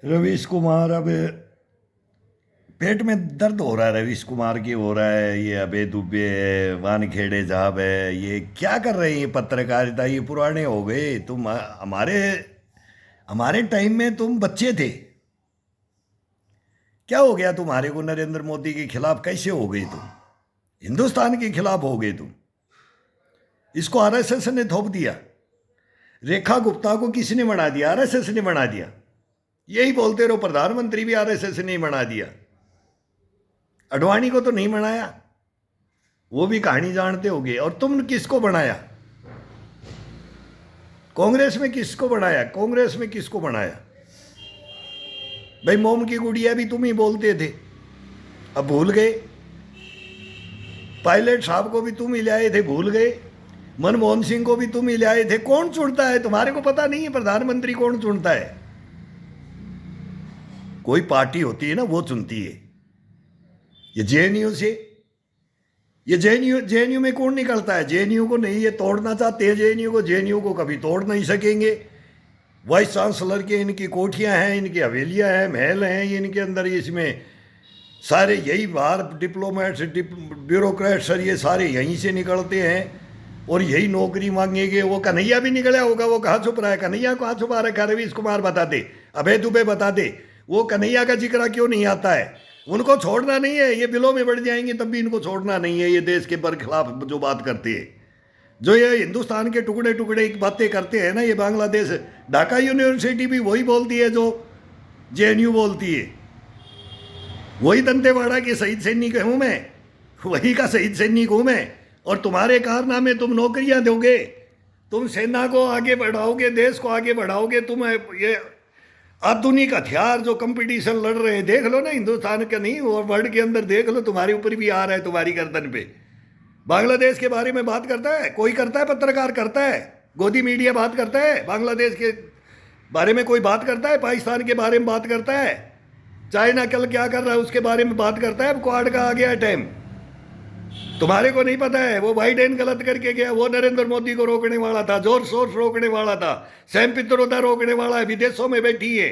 रवीश कुमार अब पेट में दर्द हो रहा है। रवीश कुमार की हो रहा है, ये अबे दुबे है, वानखेड़े साहब है, ये क्या कर रहे हैं? ये पत्रकारिता ये पुराने हो गए। तुम हमारे हमारे टाइम में तुम बच्चे थे। क्या हो गया तुम्हारे को? नरेंद्र मोदी के खिलाफ कैसे हो गए तुम? हिंदुस्तान के खिलाफ हो गए तुम। इसको आरएसएस ने थोप दिया। रेखा गुप्ता को किसने बना दिया? आरएसएस ने बना दिया। यही बोलते रहो, प्रधानमंत्री भी आरएसएस ने बना दिया। अडवाणी को तो नहीं बनाया, वो भी कहानी जानते होगे। और तुम किसको बनाया? कांग्रेस में किसको बनाया? कांग्रेस में किसको बनाया? भाई मोम की गुड़िया भी तुम ही बोलते थे, अब भूल गए। पायलट साहब को भी तुम ही लाए थे, भूल गए। मनमोहन सिंह को भी तुम ही लाए थे। कौन चुनता है? तुम्हारे को पता नहीं है प्रधानमंत्री कौन चुनता है? कोई पार्टी होती है ना, वो चुनती है। ये जेएनयू से, ये जेएनयू में कौन निकलता है? जेएनयू को नहीं, ये तोड़ना चाहते हैं जेएनयू को। जेएनयू को कभी तोड़ नहीं सकेंगे। वाइस चांसलर के इनकी कोठियां हैं, इनकी हवेलियां हैं, महल हैं, ये इनके अंदर। इसमें सारे यही बाहर डिप्लोमेट्स ब्यूरोक्रेट सर ये सारे यहीं से निकलते हैं और यही नौकरी मांगेंगे। वो कन्हैया भी निकला होगा, वो कहाँ छुप रहा है? कन्हैया कहाँ छुपा रखा है? रवीश कुमार बता दे, अभय दुबे बता दे, वो कन्हैया का जिक्र क्यों नहीं आता है? उनको छोड़ना नहीं है। ये बिलों में बढ़ जाएंगे तब भी इनको छोड़ना नहीं है। ये देश के खिलाफ जो बात करते हैं, जो ये हिंदुस्तान के टुकड़े टुकड़े की बातें करते हैं ना, ये बांग्लादेश ढाका यूनिवर्सिटी भी वही बोलती है जो जेएनयू बोलती है। वही दंतेवाड़ा के शहीद सैनिक हूँ मैं, वही का शहीद सैनिक हूँ मैं। और तुम्हारे कारनामे, तुम नौकरियां दोगे, तुम सेना को आगे बढ़ाओगे, देश को आगे बढ़ाओगे। तुम ये आधुनिक हथियार जो कंपटीशन लड़ रहे हैं, देख लो ना, हिंदुस्तान का नहीं और वर्ल्ड के अंदर देख लो, तुम्हारे ऊपर भी आ रहा है, तुम्हारी गर्दन पे। बांग्लादेश के बारे में बात करता है कोई? करता है? पत्रकार करता है? गोदी मीडिया बात करता है? बांग्लादेश के बारे में कोई बात करता है? पाकिस्तान के बारे में बात करता है? चाइना कल क्या कर रहा है उसके बारे में बात करता है? अब क्वाड का आ गया टाइम, तुम्हारे को नहीं पता है। वो बाइडेन गलत करके गया, वो नरेंद्र मोदी को रोकने वाला था, जोर शोर रोकने वाला था। सैम पित्रोदा रोकने वाला है, विदेशों में बैठी है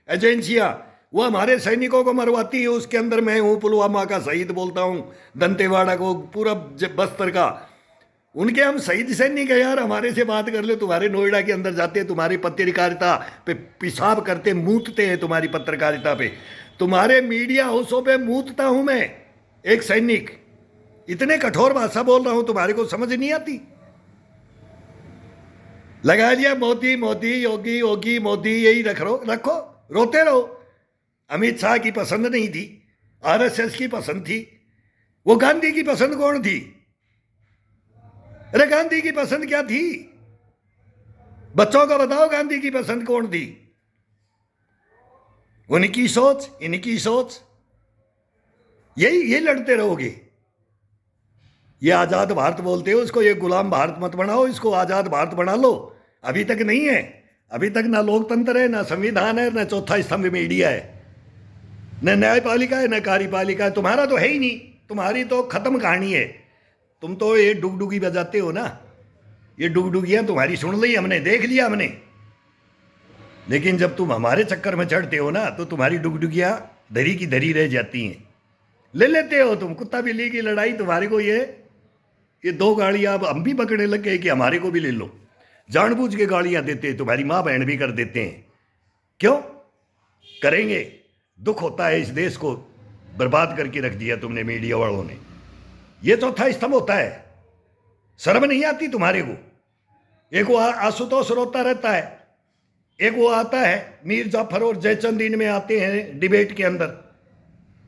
एजेंसियां, वो हमारे सैनिकों को मरवाती है। उसके अंदर मैं हूँ, पुलवामा का शहीद बोलता हूँ, दंतेवाड़ा को, पूरा बस्तर का। उनके हम शहीद सैनिक है यार। हमारे से बात कर लो। तुम्हारे नोएडा के अंदर जाते हैं, तुम्हारी पत्रकारिता पे पेशाब करते, मूतते हैं तुम्हारी पत्रकारिता पे। तुम्हारे मीडिया हाउसों पे मूतता हूं मैं, एक सैनिक। इतने कठोर भाषा बोल रहा हूं, तुम्हारे को समझ नहीं आती? लगा लिया मोदी मोदी, योगी योगी मोदी, यही रखो, रोते रहो। अमित शाह की पसंद नहीं थी, आरएसएस की पसंद थी। वो गांधी की पसंद कौन थी? अरे गांधी की पसंद क्या थी? बच्चों को बताओ गांधी की पसंद कौन थी? उनकी सोच, इनकी सोच, यही लड़ते रहोगे। ये आजाद भारत बोलते हो उसको, ये गुलाम भारत मत बनाओ, इसको आजाद भारत बना लो। अभी तक नहीं है। अभी तक ना लोकतंत्र है, ना संविधान है, ना चौथा स्तंभ मीडिया है, न न्यायपालिका है, न कार्यपालिका है। तुम्हारा तो है ही नहीं। तुम्हारी तो खत्म कहानी है। तुम तो ये डुगडुगी बजाते हो ना, ये डुगडुगियां तुम्हारी सुन ली हमने, देख लिया हमने। लेकिन जब तुम हमारे चक्कर में चढ़ते हो ना, तो तुम्हारी डुगडुगियां धरी की धरी रह जाती हैं। ले लेते हो तुम। कुत्ता बिल्ली की लड़ाई तुम्हारे को, ये दो गाड़ियां अब हम भी पकड़ने लग गए कि हमारे को भी ले लो। जानबूझ के गाड़ियां देते हैं, तुम्हारी माँ बहन भी कर देते हैं। क्यों करेंगे? दुख होता है, इस देश को बर्बाद करके रख दिया तुमने, मीडिया वालों ने। ये चौथा स्तंभ होता है। शर्म नहीं आती तुम्हारे को? एक वो आशुतोष रोता रहता है, एक वो आता है मीर जाफर और जयचंद, इनमें आते हैं डिबेट के अंदर।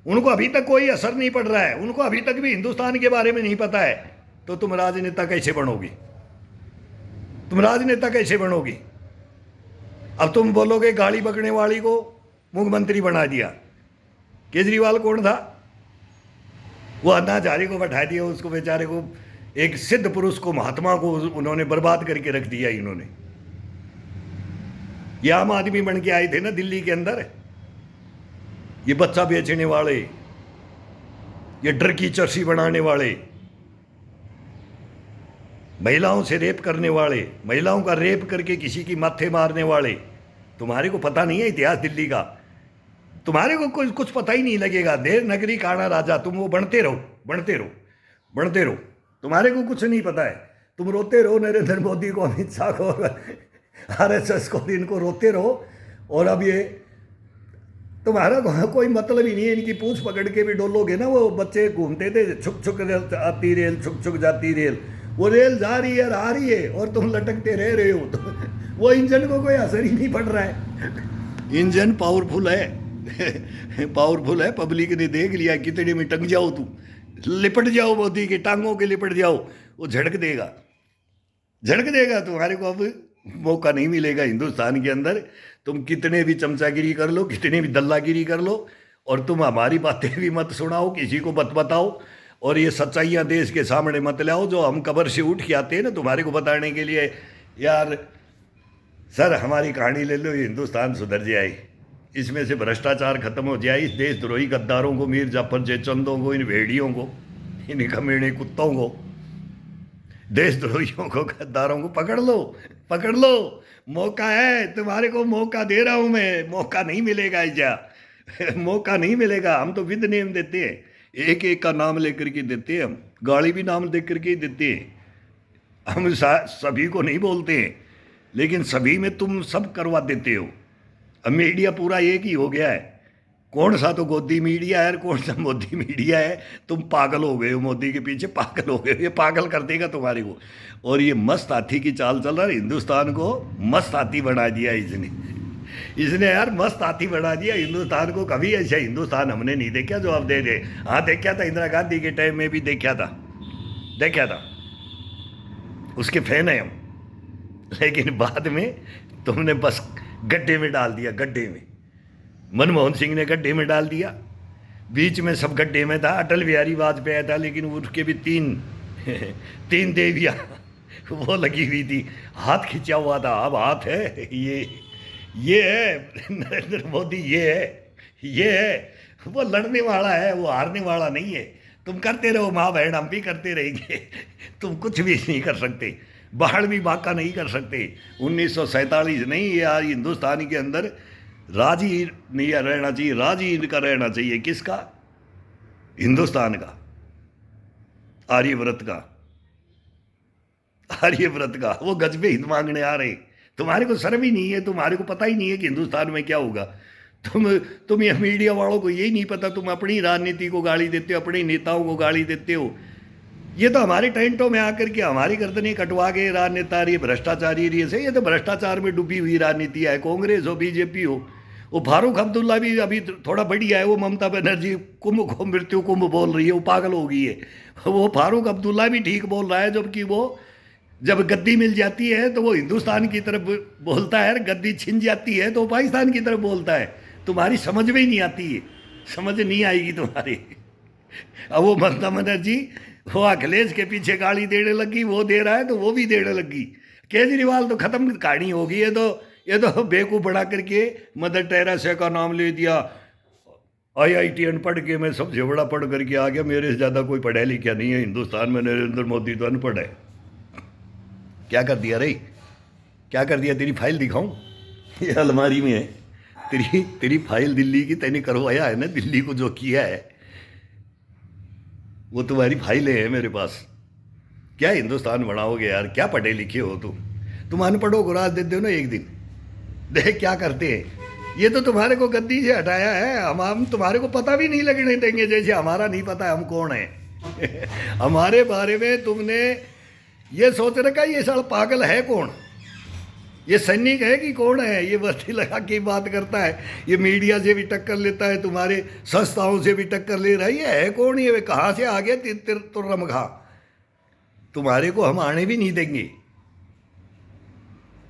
उनको अभी तक कोई असर नहीं पड़ रहा है, उनको अभी तक भी हिंदुस्तान के बारे में नहीं पता है। तो तुम राजनेता कैसे बनोगे? तुम राजनेता कैसे बनोगे? अब तुम बोलोगे गाड़ी पकड़ने वाली को मुख्यमंत्री बना दिया। केजरीवाल कौन था? वो अन्ना हजारे को बैठा दिया, उसको बेचारे को, एक सिद्ध पुरुष को, महात्मा को उन्होंने बर्बाद करके रख दिया इन्होंने। ये आम आदमी बन के आए थे ना दिल्ली के अंदर, ये बच्चा बेचने वाले, ये डर की चर्सी बनाने वाले, महिलाओं से रेप करने वाले, महिलाओं का रेप करके किसी की माथे मारने वाले। तुम्हारे को पता नहीं है इतिहास दिल्ली का? तुम्हारे को कुछ पता ही नहीं लगेगा। देर नगरी काना राजा, तुम वो बढ़ते रहो, बढ़ते रहो, बढ़ते रहो, तुम्हारे को कुछ नहीं पता है। तुम रोते रहो नरेंद्र मोदी को, अमित शाह को, RSS को, इनको रोते रहो। और अब ये तुम्हारा कोई मतलब ही नहीं है। इनकी पूंछ पकड़ के भी डोलोगे ना, वो बच्चे घूमते थे छुक छुक आती रेल, छुक छुक जाती रेल, वो रेल जा रही है, आ रही है, और तुम लटकते रह रहे हो। तो वो इंजन को कोई असर ही नहीं पड़ रहा है। इंजन पावरफुल है, पावरफुल है। पब्लिक ने देख लिया, कितने में टंग जाओ, तुम लिपट जाओ मोदी के टांगों के, लिपट जाओ, वो झड़क देगा, झड़क देगा। तुम्हारे को अब मौका नहीं मिलेगा हिंदुस्तान के अंदर। तुम कितने भी चमचागिरी कर लो, कितनी भी दल्लागिरी कर लो, और तुम हमारी बातें भी मत सुनाओ, किसी को मत बताओ, और ये सच्चाइयाँ देश के सामने मत लाओ जो हम कब्र से उठ के आते हैं ना तुम्हारे को बताने के लिए। यार सर, हमारी कहानी ले लो, ये हिंदुस्तान सुधर जाए, इसमें से भ्रष्टाचार खत्म हो जाए, इस देशद्रोही गद्दारों को, मीर जाफर जयचंदों को, इन भेड़ियों को, इन कमीने कुत्तों को, देशद्रोहियों को, गद्दारों को पकड़ लो, पकड़ लो। मौका है तुम्हारे को, मौका दे रहा हूं मैं, मौका नहीं मिलेगा ऐसा, मौका नहीं मिलेगा। हम तो विद नेम देते हैं, एक एक का नाम लेकर के देते हैं, हम गाड़ी भी नाम दे करके देते हैं। हम सभी को नहीं बोलते हैं, लेकिन सभी में तुम सब करवा देते हो। अब मीडिया पूरा एक ही हो गया है, कौन सा तो गोदी मीडिया है, कौन सा मोदी मीडिया है। तुम पागल हो गए हो, मोदी के पीछे पागल हो गए हो, ये पागल कर देगा तुम्हारे को। और ये मस्त हाथी की चाल चल रहा है, हिंदुस्तान को मस्त हाथी बना दिया इसने यार, मस्त हाथी बना दिया हिंदुस्तान को। कभी ऐसा हिंदुस्तान हमने नहीं देखा जो अब दे रहे। हाँ देखा था, इंदिरा गांधी के टाइम में भी देखा था, देखा था, उसके फैन है हम। लेकिन बाद में तुमने बस गड्ढे में डाल दिया, गड्ढे में। मनमोहन सिंह ने गड्ढे में डाल दिया, बीच में सब गड्ढे में था। अटल बिहारी वाजपेयी था, लेकिन उसके भी तीन देवियाँ वो लगी हुई थी, हाथ खिंचा हुआ था। अब हाथ है, ये है नरेंद्र मोदी, ये है। वो लड़ने वाला है, वो हारने वाला नहीं है। तुम करते रहो माँ बहन, हम भी करते रहेंगे। तुम कुछ भी नहीं कर सकते, बाहर भी बाका नहीं कर सकते। 1947 नहीं, यार हिंदुस्तान के अंदर राजी नहीं रहना चाहिए, राजी इनका रहना चाहिए। किसका? हिंदुस्तान का, आर्यव्रत का, आर्यव्रत का। वो गज पे हित मांगने आ रहे। तुम्हारे को शर्म ही नहीं है, तुम्हारे को पता ही नहीं है कि हिंदुस्तान में क्या होगा। तुम ये मीडिया वालों को यही नहीं पता, तुम अपनी राजनीति को गाली देते हो, अपने नेताओं को गाली देते हो। ये तो हमारे टेंटों में आकर के हमारी गर्दनें कटवा के राजनेता, ये भ्रष्टाचारी, ये तो भ्रष्टाचार में डूबी हुई राजनीति है। कांग्रेस हो, बीजेपी हो, वो फारूक अब्दुल्ला भी अभी थोड़ा बढ़िया है। वो ममता बनर्जी कुंभ को मृत्यु कुंभ बोल रही है, वो पागल हो गई है। वो फारूक अब्दुल्ला भी ठीक बोल रहा है, जबकि वो जब गद्दी मिल जाती है तो वो हिंदुस्तान की तरफ बोलता है, गद्दी छिन जाती है तो वो पाकिस्तान की तरफ बोलता है। तुम्हारी समझ में ही नहीं आती है, समझ नहीं आएगी तुम्हारी। अब वो ममता बनर्जी वो अखिलेश के पीछे गाली देने लगी, वो दे रहा है तो वो भी देने लगी। केजरीवाल तो खत्म कहानी हो गई है। तो ये तो बेवकूफ़ बना करके मदर टेरेसा का नाम ले दिया। IIT अनपढ़ के मैं सबसे बड़ा पढ़ करके आ गया, मेरे से ज़्यादा कोई पढ़ा लिखा नहीं है हिंदुस्तान में। नरेंद्र मोदी तो अनपढ़ है। क्या कर दिया रे, क्या कर दिया? तेरी फाइल दिखाऊं? ये अलमारी में है तेरी फाइल दिल्ली की। तैने करवाया है ना, दिल्ली को जो किया है वो तुम्हारी फाइलें हैं मेरे पास। क्या हिंदुस्तान बनाओगे यार? क्या पढ़े लिखे हो तुम अनपढ़ों को राज देते हो ना एक दिन। देख क्या करते हैं ये। तो तुम्हारे को गद्दी से हटाया है, हम तुम्हारे को पता भी नहीं लगने देंगे, जैसे हमारा नहीं पता हम कौन है। हमारे बारे में तुमने ये सोच रखा ये साला पागल है कौन, ये सैनिक है कि कौन है? ये वर्दी लगा के बात करता है, ये मीडिया से भी टक्कर लेता है, तुम्हारे संस्थाओं से भी टक्कर ले रहा है। ये है कौन? ये कहाँ से आ गया तुर्रमखा? तुम्हारे को हम आने भी नहीं देंगे,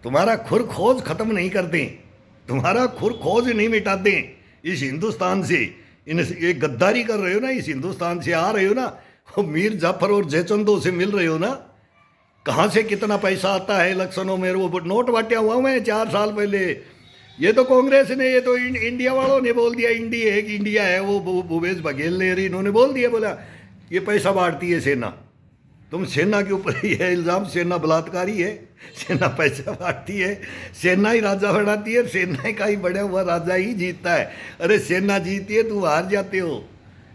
तुम्हारा खुर खोज खत्म नहीं करते, तुम्हारा खुर खोज नहीं मिटाते इस हिंदुस्तान से। ये गद्दारी कर रहे हो ना, इस हिंदुस्तान से आ रहे हो ना, वो मीर जाफर और जयचंदों से मिल रहे हो ना। कहाँ से कितना पैसा आता है इलेक्शनों में? वो नोट बांटा हुआ मैं 4 साल पहले। ये तो कांग्रेस ने, ये तो इंडिया वालों ने बोल दिया इंडिया है कि इंडिया है। वो भूपेश बघेल ने, इन्होंने बोल दिया, बोला ये पैसा बांटती है सेना। तुम सेना के ऊपर ही है इल्ज़ाम, सेना बलात्कारी है, सेना पैसा बांटती है, सेना ही राजा बनाती है, सेना का ही बढ़ा हुआ राजा ही जीतता है। अरे सेना जीतती है, तुम हार जाते हो।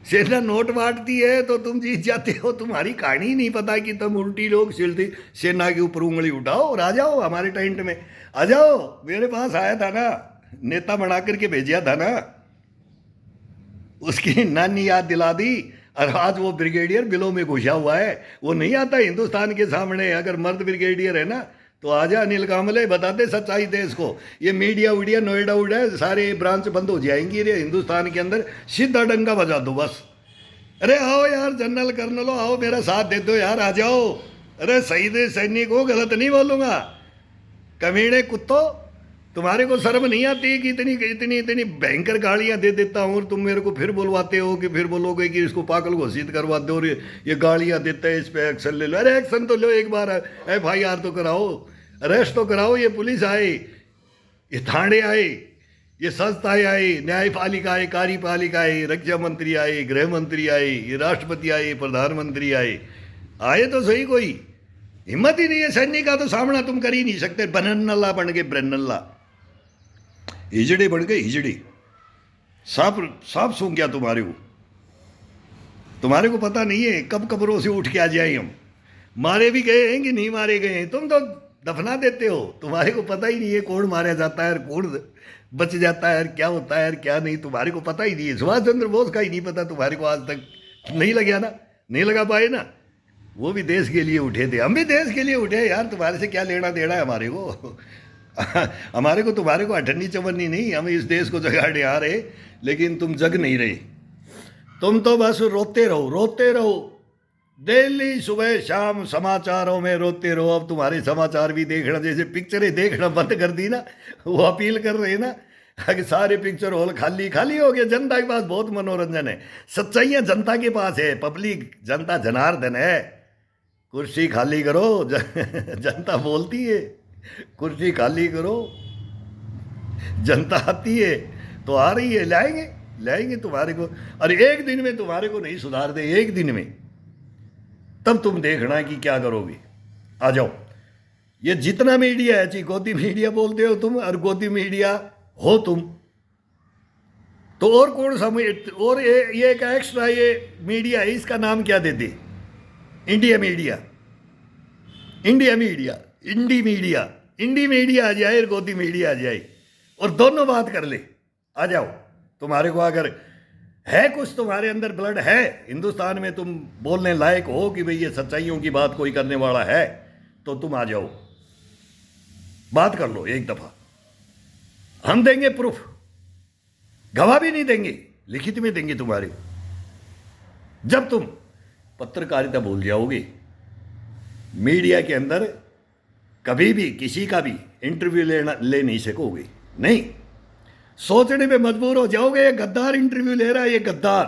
सेना नोट बांटती है तो तुम जीत जाते हो। तुम्हारी कहानी ही नहीं पता कि तुम उल्टी लोग सिलती सेना के ऊपर उंगली उठाओ और आ जाओ हमारे टेंट में, आ जाओ। मेरे पास आया था ना, नेता बना करके भेजा था ना, उसकी नानी याद दिला दी। और आज वो ब्रिगेडियर बिलों में घुसा हुआ है, वो नहीं आता हिंदुस्तान के सामने। अगर मर्द ब्रिगेडियर है ना तो आजा अनिल कामले, बताते सच्चाई देश को। ये मीडिया वीडिया नोएडा उड़ा सारे ब्रांच बंद हो जाएंगी रे हिंदुस्तान के अंदर, सीधा डंगा बजा दो बस। अरे आओ यार जनरल कर्नलो, आओ मेरा साथ दे दो यार, आ जाओ। अरे शहीद सैनिक हो, गलत नहीं बोलूँगा। कमीने कुत्तो, तुम्हारे को शर्म नहीं आती कि इतनी इतनी इतनी भयंकर गालियां दे देता हूँ और तुम मेरे को फिर बुलवाते हो कि फिर बोलोगे कि इसको पागल घोषित करवा दो और ये गालियां देते हैं, इस पे एक्शन ले लो। अरे एक्शन तो लो, एक बार FIR तो कराओ, अरेस्ट तो कराओ। ये पुलिस आए, ये थाने आए, ये संस्थाएं आई, न्यायपालिका आई, कार्यपालिका आई, रक्षा मंत्री आए, गृह मंत्री आए, ये राष्ट्रपति आए, प्रधानमंत्री आए। आए तो सही, कोई हिम्मत ही नहीं है। सैनिक का तो सामना तुम कर ही नहीं सकते। बनन्नल्ला बन के ब्रनल्ला, हिजड़े बन गए हिजड़े। सांप सांप सूंघ गया तुम्हारे को। तुम्हारे को पता नहीं है कब कब्रों से उठ के आ जाए हम। मारे भी गए हैं कि नहीं मारे गए हैं, तुम तो दफना देते हो। तुम्हारे को पता ही नहीं है कौन मारा जाता है और कौन बच जाता है और क्या होता है और क्या नहीं, तुम्हारे को पता ही नहीं है। सुभाष चंद्र बोस का ही नहीं पता तुम्हारे को, आज तक नहीं लगा ना, नहीं लगा पाए ना। वो भी देश के लिए उठे थे, हम भी देश के लिए उठे यार। तुम्हारे से क्या लेना देना है हमारे को? हमारे को तुम्हारे को अठन्नी चवन्नी नहीं, हम इस देश को जगाड़े आ रहे, लेकिन तुम जग नहीं रहे। तुम तो बस रोते रहो, रोते रहो। डेली सुबह शाम समाचारों में रोते रहो। अब तुम्हारे समाचार भी देखना, जैसे पिक्चरें देखना बंद कर दी ना, वो अपील कर रहे ना, अगर सारे पिक्चर हॉल खाली खाली हो गए। जनता के पास बहुत मनोरंजन है, सच्चाइयाँ जनता के पास है। पब्लिक, जनता जनार्दन है। कुर्सी खाली करो, जनता बोलती है, कुर्सी खाली करो। जनता आती है तो आ रही है, लाएंगे लाएंगे तुम्हारे को। और एक दिन में तुम्हारे को नहीं सुधार दे, एक दिन में, तब तुम देखना कि क्या करोगे। आ जाओ। ये जितना मीडिया है, जी गोदी मीडिया बोलते हो तुम, और गोदी मीडिया हो तुम, तो और कौन सा और ये एक एक्स्ट्रा ये मीडिया है, इसका नाम क्या देते? इंडिया मीडिया, इंडिया मीडिया, इंडी मीडिया। इंडी मीडिया आ जाए और गोदी मीडिया आ जाए और दोनों बात कर ले। आ जाओ। तुम्हारे को अगर है कुछ तुम्हारे अंदर ब्लड है, हिंदुस्तान में तुम बोलने लायक हो कि भाई ये सच्चाइयों की बात कोई करने वाला है, तो तुम आ जाओ, बात कर लो एक दफा। हम देंगे प्रूफ, गवाह भी नहीं देंगे, लिखित में देंगे तुम्हारे को। जब तुम पत्रकारिता भूल जाओगे, मीडिया के अंदर कभी भी किसी का भी इंटरव्यू ले नहीं सकोगे। नहीं, सोचने में मजबूर हो जाओगे, ये गद्दार इंटरव्यू ले रहा है, ये गद्दार,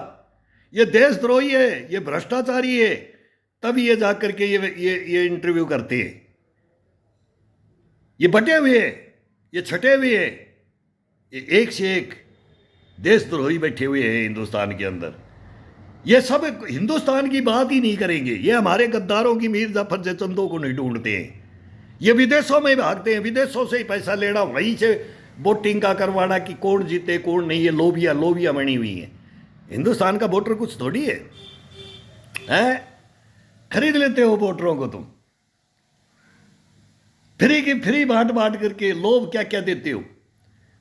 ये देशद्रोही है, ये भ्रष्टाचारी है, तब ये जा करके ये इंटरव्यू करते हैं। ये बटे हुए हैं, ये छटे हुए हैं, ये एक से एक देशद्रोही बैठे हुए हैं हिंदुस्तान के अंदर। ये सब हिंदुस्तान की बात ही नहीं करेंगे। ये हमारे गद्दारों की मीर जाफर जयचंदों को नहीं ढूंढते हैं। ये विदेशों में भागते हैं, विदेशों से ही पैसा लेना, वहीं से वोटिंग का करवाना कि कौन जीते कौन नहीं। ये लोबिया बनी हुई है। हिंदुस्तान का वोटर कुछ थोड़ी है, हैं? खरीद लेते हो वोटरों को तुम, फ्री की फ्री बांट बांट करके। लोभ क्या क्या देते हो?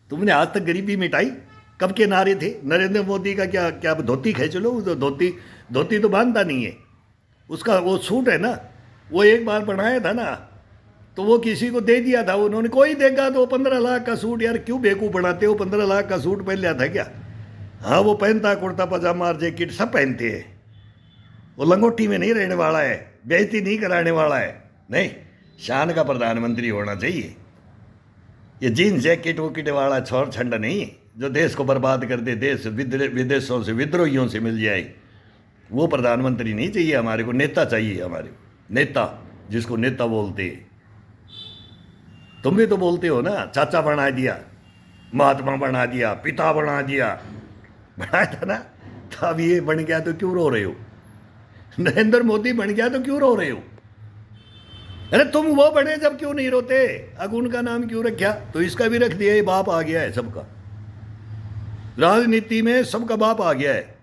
तुमने आज तक गरीबी मिटाई? कब के नारे थे? नरेंद्र मोदी का क्या क्या धोती खींच लो, धोती तो बांधता नहीं है। उसका वो सूट है ना, वो एक बार बनाया था ना, तो वो किसी को दे दिया था उन्होंने। कोई देगा तो 15 लाख का सूट, यार क्यों बेवकूफ़ बनाते हो? 15 लाख का सूट पहन लिया था क्या? हाँ, वो पहनता कुर्ता पजामा और जैकेट सब पहनते हैं। वो लंगोटी में नहीं रहने वाला है, बेइज्जती नहीं कराने वाला है। नहीं, शान का प्रधानमंत्री होना चाहिए। ये जीन्स जैकेट वोकेट वाला छोर छंड नहीं, जो देश को बर्बाद कर दे, देश विदेशों से विद्रोहियों से मिल जाए, वो प्रधानमंत्री नहीं चाहिए हमारे को। नेता चाहिए हमारे को, नेता, जिसको नेता बोलते हैं। तुम भी तो बोलते हो ना, चाचा बना दिया, महात्मा बना दिया, पिता बना दिया, बनाया था ना, तो अब ये बन गया तो क्यों रो रहे हो? नरेंद्र मोदी बन गया तो क्यों रो रहे हो? अरे तुम वो बने जब क्यों नहीं रोते? अब उनका नाम क्यों रखा? तो इसका भी रख दिया, ये बाप आ गया है सबका। राजनीति में सबका बाप आ गया है,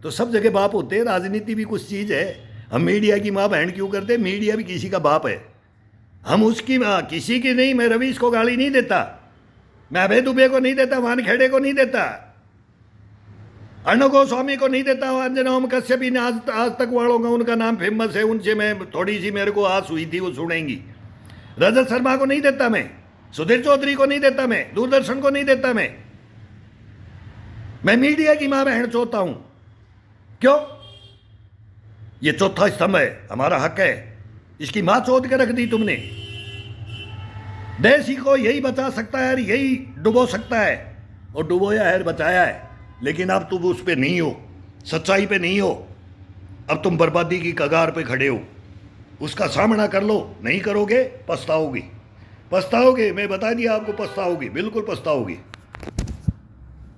तो सब जगह बाप होते हैं। राजनीति भी कुछ चीज़ है। हम मीडिया की माँ बहन क्यों करते? मीडिया भी किसी का बाप है। हम उसकी माँ, किसी की नहीं। मैं रवीश को गाली नहीं देता, मैं अभय दुबे को नहीं देता, वानखेड़े को नहीं देता, अर्णव गोस्वामी को नहीं देता, अंजनाओम कश्यप ने आज तक वालों का उनका नाम फेमस है, उनसे मैं थोड़ी सी मेरे को आस हुई थी, वो सुनेंगी। रजत शर्मा को नहीं देता मैं, सुधीर चौधरी को नहीं देता मैं, दूरदर्शन को नहीं देता मैं मीडिया की मां बहन चोता हूं। क्यों? ये चौथा स्तंभ है, हमारा हक है। इसकी मां चोद के रख दी तुमने। देश ही को यही बचा सकता है, यही डुबो सकता है, और डुबोया है, बचाया है। लेकिन अब तुम उस पे नहीं हो, सच्चाई पे नहीं हो। अब तुम बर्बादी की कगार पे खड़े हो। उसका सामना कर लो, नहीं करोगे पछताओगे, पछताओगे। मैं बता दिया आपको, पछताओगे, बिल्कुल पछताओगे।